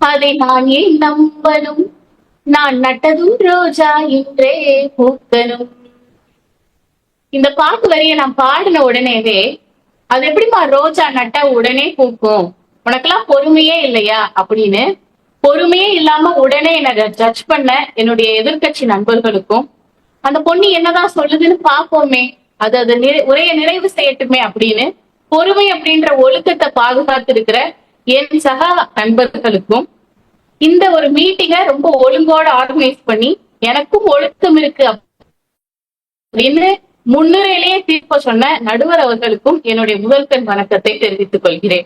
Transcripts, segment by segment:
அதை நான் ஏன் நம்பனும், நான் நட்டதும் ரோஜா இன்றே பூக்கணும். இந்த பாட்டு வரிய நான் பாடின உடனேவே, அது எப்படிமா ரோஜா நட்டா உடனே பூக்கும், உனக்கெல்லாம் பொறுமையே இல்லையா அப்படின்னு பொறுமையே இல்லாம உடனே என்ன ஜட்ஜ் பண்ண என்னுடைய எதிர்கட்சி நண்பர்களுக்கும், அந்த பொண்ணு என்னதான் சொல்லுதுன்னு பாப்போமே, அது அது உரைய நிறைவு செய்யட்டுமே அப்படின்னு பொறுமை அப்படின்ற ஒழுக்கத்தை பாதுகாத்து இருக்கிற என் சக நண்பர்களுக்கும், இந்த ஒரு மீட்டிங்கை ரொம்ப ஒழுங்கோட ஆர்கனைஸ் பண்ணி எனக்கும் ஒழுக்கம் இருக்கு அப்படின்னு முன்னுரையிலேயே தீர்ப்பு சொன்ன நடுவர் அவர்களுக்கும் என்னுடைய முதல்கண் வணக்கத்தை தெரிவித்துக் கொள்கிறேன்.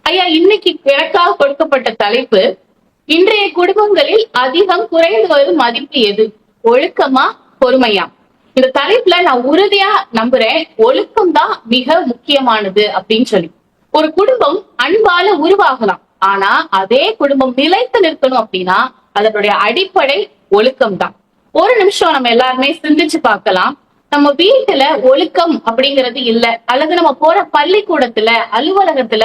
ஐயா, இன்னைக்கு எனக்காக கொடுக்கப்பட்ட தலைப்பு, இன்றைய குடும்பங்களில் அதிகம் குறைந்து வரும் மதிப்பு எது, ஒழுக்கமா பொறுமையா? இந்த தலைப்புல நான் உறுதியா நம்புறேன், ஒழுக்கம் தான் மிக முக்கியமானது அப்படின்னு சொல்லி. ஒரு குடும்பம் அன்பால உருவாகலாம், ஆனா அதே குடும்பம் நிலைத்து நிற்கணும் அப்படின்னா அதனுடைய அடிப்படை ஒழுக்கம் தான். ஒரு நிமிஷம் நம்ம எல்லாருமே சிந்திச்சு பார்க்கலாம். நம்ம வீட்டுல ஒழுக்கம் அப்படிங்கிறது இல்ல, அல்லது நம்ம போற பள்ளிக்கூடத்துல அலுவலகத்துல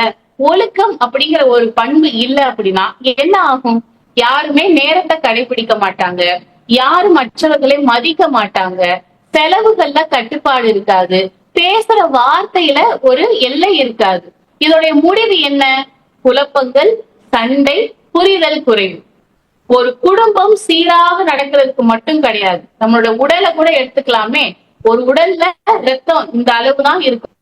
ஒழுக்கம் அப்படிங்கிற ஒரு பண்பு இல்ல அப்படின்னா என்ன ஆகும்? யாருமே நேரத்தை கடைபிடிக்க மாட்டாங்க, யாரும் மற்றவர்களை மதிக்க மாட்டாங்க, செலவுகள்ல கட்டுப்பாடு இருக்காது, பேசுற வார்த்தையில ஒரு எல்லை இருக்காது. இதோடைய முடிவு என்ன? குழப்பங்கள், சண்டை, புரிதல் குறைவு. ஒரு குடும்பம் சீராக நடக்கிறதுக்கு மட்டும் கிடையாது, நம்மளோட உடலை கூட எடுத்துக்கலாமே. ஒரு உடல்ல ரத்தம் இந்த அளவுதான் இருக்கணும்,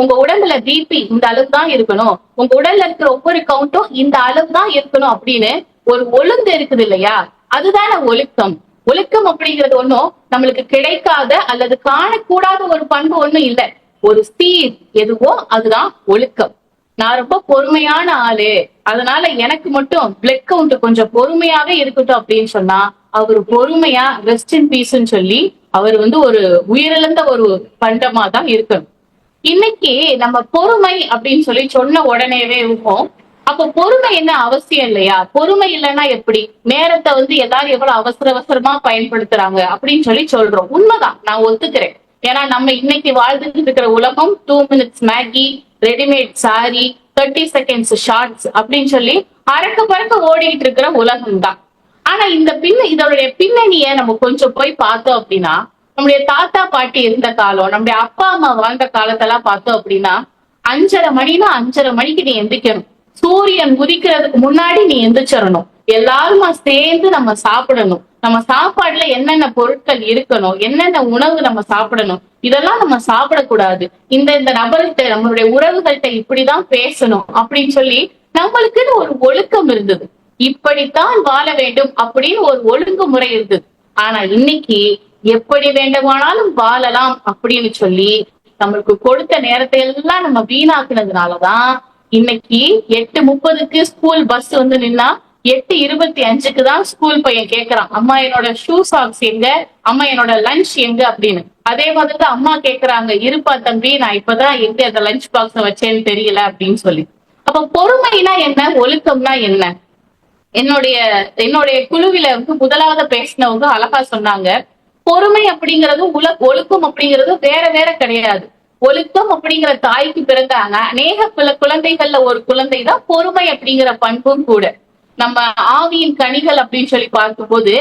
உங்க உடம்புல பிபி இந்த அளவு தான் இருக்கணும், உங்க உடல்ல இருக்கிற ஒவ்வொரு கவுண்டும் இந்த அளவு தான் இருக்கணும் அப்படின்னு ஒரு ஒழுங்கு இருக்குது இல்லையா? அதுதான ஒழுக்கம். ஒழுக்கம் அப்படிங்கிறது ஒன்னும் நம்மளுக்கு கிடைக்காத அல்லது காணக்கூடாத ஒரு பண்பு ஒண்ணும் இல்லை, ஒரு சீர் எதுவோ அதுதான் ஒழுக்கம். நான் ரொம்ப பொறுமையான ஆளு, அதனால எனக்கு மட்டும் பிளட் கவுண்ட் கொஞ்சம் பொறுமையாவே இருக்கட்டும் அப்படின்னு சொன்னா அவரு பொறுமையா ரெஸ்ட் இன் பீஸ்ன்னு சொல்லி அவர் ஒரு உயிரிழந்த ஒரு பண்டமா தான் இருக்கணும். இன்னைக்கு நம்ம பொறுமை அப்படின்னு சொல்லி சொன்ன உடனேவே இருக்கும், அப்போ பொறுமை என்ன அவசியம் இல்லையா? பொறுமை இல்லைன்னா எப்படி? நேரத்தை எல்லாரும் எவ்வளவு அவசர அவசரமா பயன்படுத்துறாங்க அப்படின்னு சொல்லி சொல்றோம். உண்மைதான், நான் ஒத்துக்கிறேன். ஏன்னா நம்ம இன்னைக்கு வாழ்ந்துட்டு இருக்கிற உலகம் 2 minutes Maggi, readymade sari, 30 seconds shorts அப்படின்னு சொல்லி அறக்க பறக்க ஓடிட்டு இருக்கிற உலகம் தான். ஆனா இதோடைய பின்னணிய நம்ம கொஞ்சம் போய் பார்த்தோம் அப்படின்னா, நம்முடைய தாத்தா பாட்டி இருந்த காலம், நம்முடைய அப்பா அம்மா வாழ்ந்த காலத்தெல்லாம் பார்த்தோம் அப்படின்னா 5:30 மணினா 5:30 மணிக்கு நீ எந்திரிக்கணும், சூரியன் உதிக்கிறதுக்கு முன்னாடி நீ எந்திரிச்சிடணும், எல்லாருமா சேர்ந்து நம்ம சாப்பிடணும், நம்ம சாப்பாடுல என்னென்ன பொருட்கள் இருக்கணும், என்னென்ன உணவு நம்ம சாப்பிடணும், இதெல்லாம் நம்ம சாப்பிடக்கூடாது, இந்த நபர்கிட்ட நம்மளுடைய உறவுகள்கிட்ட இப்படிதான் பேசணும் அப்படின்னு சொல்லி நம்மளுக்குன்னு ஒரு ஒழுக்கம் இருந்தது. இப்படித்தான் வாழ வேண்டும் அப்படின்னு ஒரு ஒழுங்குமுறை இருந்தது. ஆனா இன்னைக்கு எப்படி வேண்டுமானாலும் வாழலாம் அப்படின்னு சொல்லி நம்மளுக்கு கொடுத்த நேரத்தை எல்லாம் நம்ம வீணாக்குனதுனாலதான் இன்னைக்கு 8:30க்கு ஸ்கூல் பஸ் நின்னா 8:25க்கு தான் ஸ்கூல் பையன் கேக்குறான், அம்மா என்னோட ஷூ சாக்ஸ் எங்க, அம்மா என்னோட லஞ்ச் எங்க அப்படின்னு. அதே மாதிரிதான் அம்மா கேக்குறாங்க, இருப்பா தம்பி நான் இப்பதான் எங்க அந்த லஞ்ச் பாக்ஸ் வச்சேன்னு தெரியல அப்படின்னு சொல்லி. அப்ப பொறுமைனா என்ன, ஒழுக்கம்னா என்ன? என்னுடைய குழுவில முதலாவது பேசினவங்க அழகா சொன்னாங்க, பொறுமை அப்படிங்கிறது ஒழுக்கம் அப்படிங்கிறது வேற வேற கிடையாது. ஒழுக்கம் அப்படிங்கிற தாய்க்கு பிறந்த அநேக குழந்தைகள்ல ஒரு குழந்தை தான் பொறுமை அப்படிங்கிற பண்பும் கூட. நம்ம ஆவியின் கனிகள் அப்படின்னு சொல்லி பார்க்கும்போது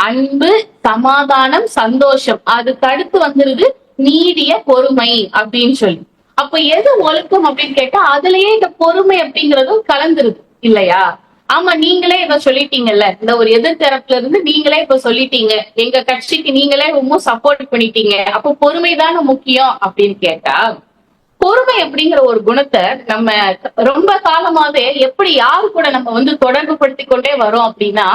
அன்பு, சமாதானம், சந்தோஷம், அதுக்கு அடுத்து வந்துருது நீடிய பொறுமை அப்படின்னு சொல்லி. அப்ப எது ஒழுக்கம் அப்படின்னு கேட்டா அதுலயே இந்த பொறுமை அப்படிங்கறதும் கலந்துருது இல்லையா? ஆமா, நீங்களே இப்ப சொல்லிட்டீங்கல்ல, இந்த ஒரு எதிர்த்தரப்புல இருந்து நீங்களே இப்ப சொல்லிட்டீங்க, எங்க கட்சிக்கு நீங்களே ரொம்ப சப்போர்ட் பண்ணிட்டீங்க, அப்ப பொறுமைதானே முக்கியம் அப்படின்னு கேட்டா, பொறுமை அப்படிங்கிற ஒரு குணத்தை நம்ம ரொம்ப காலமாவே எப்படி யாரு கூட நம்ம தொடர்பு படுத்தி கொண்டே வரோம் அப்படின்னா,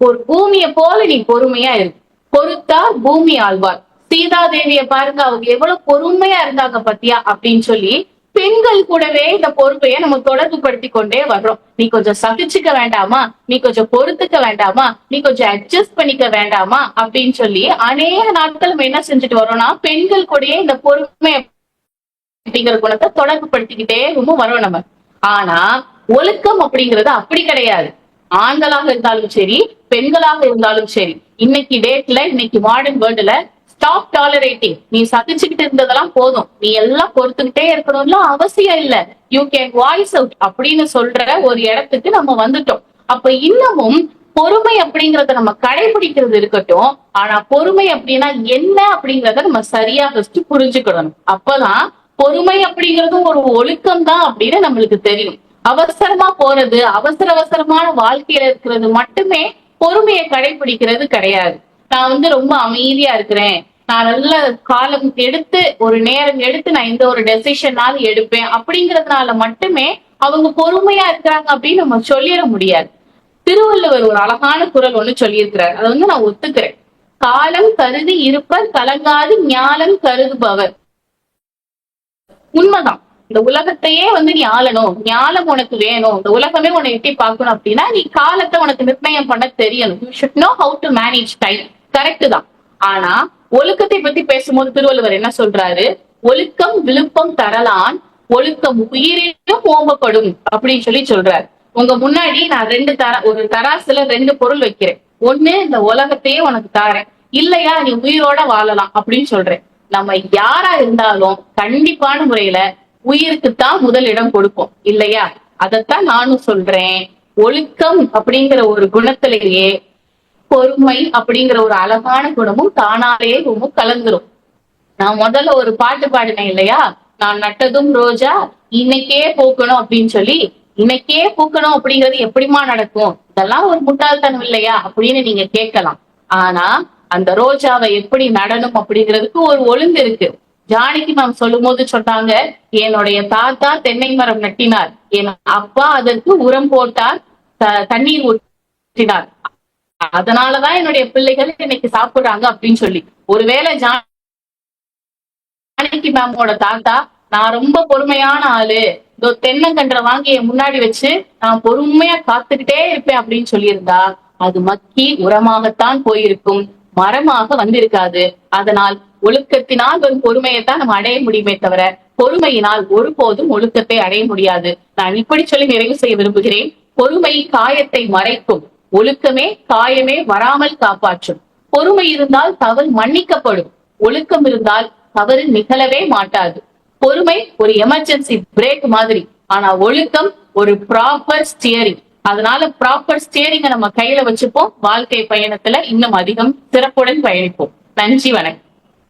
ஒரு பூமிய போல நீ பொறுமையா இருக்கு, பொறுத்தார் பூமி ஆழ்வார். சீதா தேவிய பாருங்க, அவங்க எவ்வளவு பொறுமையா இருந்தாங்க பத்தியா அப்படின்னு சொல்லி பெண்கள் கூடவே இந்த பொறுப்பைய நம்ம தொடர்பு படுத்தி கொண்டே வர்றோம். நீ கொஞ்சம் சகிச்சுக்க வேண்டாமா, நீ கொஞ்சம் பொறுத்துக்க வேண்டாமா, நீ கொஞ்சம் அட்ஜஸ்ட் பண்ணிக்க வேண்டாமா அப்படின்னு சொல்லி அநேக நாட்கள் நம்ம என்ன செஞ்சுட்டு வரோம்னா பெண்கள் கூடயே இந்த பொறுமை அப்படிங்கிற குணத்தை தொடர்பு படுத்திக்கிட்டே வரோம் நம்ம. ஆனா ஒழுக்கம் அப்படிங்கிறது அப்படி கிடையாது. ஆண்களாக இருந்தாலும் சரி, பெண்களாக இருந்தாலும் சரி, இன்னைக்கு டேட்ல, இன்னைக்கு மாடர்ன் வேர்ல்டுல ஸ்டாப் டாலரேட்டிங். நீ சகிச்சுக்கிட்டு இருந்ததெல்லாம் போதும், நீ எல்லாம் பொறுத்துக்கிட்டே இருக்கணும்லாம் அவசியம் இல்ல. யூ கேன் வாய்ஸ் அவுட் அப்படின்னு சொல்ற ஒரு இடத்துக்கு நம்ம வந்துட்டோம். அப்ப இன்னமும் பொறுமை அப்படிங்கறத நம்ம கடைபிடிக்கிறது இருக்கட்டும், ஆனா பொறுமை அப்படின்னா என்ன அப்படிங்கறத நம்ம சரியா ஃபர்ஸ்ட் புரிஞ்சுக்கணும். அப்பதான் பொறுமை அப்படிங்கறதும் ஒரு ஒழுக்கம் தான் அப்படின்னு நம்மளுக்கு தெரியும். அவசரமா போறது, அவசரமான வாழ்க்கையில இருக்கிறது மட்டுமே பொறுமையை கடைபிடிக்கிறது கிடையாது. நான் ரொம்ப அமைதியா இருக்கிறேன், நான் நல்ல காலம் எடுத்து ஒரு நேரம் எடுத்து நான் எந்த ஒரு டெசிஷனாலும் எடுப்பேன் அப்படிங்கறதுனால மட்டுமே அவங்க பொறுமையா இருக்கிறாங்க அப்படின்னு நம்ம சொல்லிட முடியாது. திருவள்ளுவர் ஒரு அழகான குறள் ஒண்ணு சொல்லியிருக்கிறார், அதை நான் ஒத்துக்கிறேன். காலம் கருதி இருப்பர் கலங்காது ஞாலம் கருதுபவர். உண்மைதான். இந்த உலகத்தையே நீ ஆளணும், ஞானம் உனக்கு வேணும், இந்த உலகமே உன்னை எட்டி பார்க்கணும் அப்படின்னா நீ காலத்தை உனக்கு நிர்ணயம் பண்ண தெரியணும். You should know how to manage time. Correct தான். ஆனா ஒழுக்கத்தை பத்தி பேசும்போது திருவள்ளுவர் என்ன சொல்றாரு? ஒழுக்கம் விழுப்பம் தரலான், ஒழுக்கம் உயிரினும் ஓம்பப்படும் அப்படின்னு சொல்றாரு. உங்க முன்னாடி நான் ஒரு தராசுல 2 பொருள் வைக்கிறேன். ஒண்ணு, இந்த உலகத்தையே உனக்கு தாரேன், இல்லையா நீ உயிரோட வாழலாம் அப்படின்னு சொல்றேன். நம்ம யாரா இருந்தாலும் கண்டிப்பான முறையில உயிருக்குத்தான் முதலிடம் கொடுப்போம் இல்லையா? அதத்தான் நானும் சொல்றேன். ஒழுக்கம் அப்படிங்கிற ஒரு குணத்திலேயே பொறுமை அப்படிங்கிற ஒரு அழகான குணமும் தானாலேயே ரொம்ப கலந்துரும். நான் முதல்ல ஒரு பாட்டு பாடினேன் இல்லையா? நான் நட்டதும் ரோஜா இன்னைக்கே பூக்கணும் அப்படின்னு சொல்லி. இன்னைக்கே பூக்கணும் அப்படிங்கிறது எப்படிமா நடக்கும்? இதெல்லாம் ஒரு முட்டாள்தனம் இல்லையா அப்படின்னு நீங்க கேட்கலாம். ஆனா அந்த ரோஜாவை எப்படி நடணும் அப்படிங்கிறதுக்கு ஒரு ஒழுங்கு இருக்கு. ஜானகி மேம் சொல்லும் போது சொன்னாங்க, என்னுடைய தாத்தா தென்னை மரம் நட்டினார், என் அப்பா அதற்கு உரம் போட்டார், தண்ணீர் ஊற்றினார், அதனாலதான் என்னுடைய பிள்ளைகள் இன்னைக்கு சாப்பிடுறாங்க அப்படின்னு சொல்லி. ஒருவேளை ஜானகி மேமோட தாத்தா நான் ரொம்ப பொறுமையான ஆளு, தென்னங்கன்ற வாங்கி முன்னாடி வச்சு நான் பொறுமையா காத்துக்கிட்டே இருப்பேன் அப்படின்னு சொல்லியிருந்தா அது மக்கி உரமாகத்தான் போயிருக்கும், மரமாக வந்திருக்காது. அதனால் ஒழுக்கத்தினால் வரும் பொறுமையைத்தான் நம்ம அடைய முடியுமே தவிர பொறுமையினால் ஒருபோதும் ஒழுக்கத்தை அடைய முடியாது. நான் இப்படி சொல்லி நிறைவு செய்ய விரும்புகிறேன். பொறுமை காயத்தை மறைக்கும், ஒழுக்கமே காயமே வராமல் காப்பாற்றும். பொறுமை இருந்தால் தவறு மன்னிக்கப்படும், ஒழுக்கம் இருந்தால் தவறு நிகழவே மாட்டாது. பொறுமை ஒரு எமர்ஜென்சி பிரேக் மாதிரி, ஆனா ஒழுக்கம் ஒரு ப்ராப்பர் ஸ்டியரிங். அதனால ப்ராப்பர் ஸ்டியரிங்க நம்ம கையில வச்சுப்போம். வாழ்க்கை பயணத்துல இன்னும் அதிகம் சிறப்புடன் பயணிப்போம். நன்றி, வணக்கம்.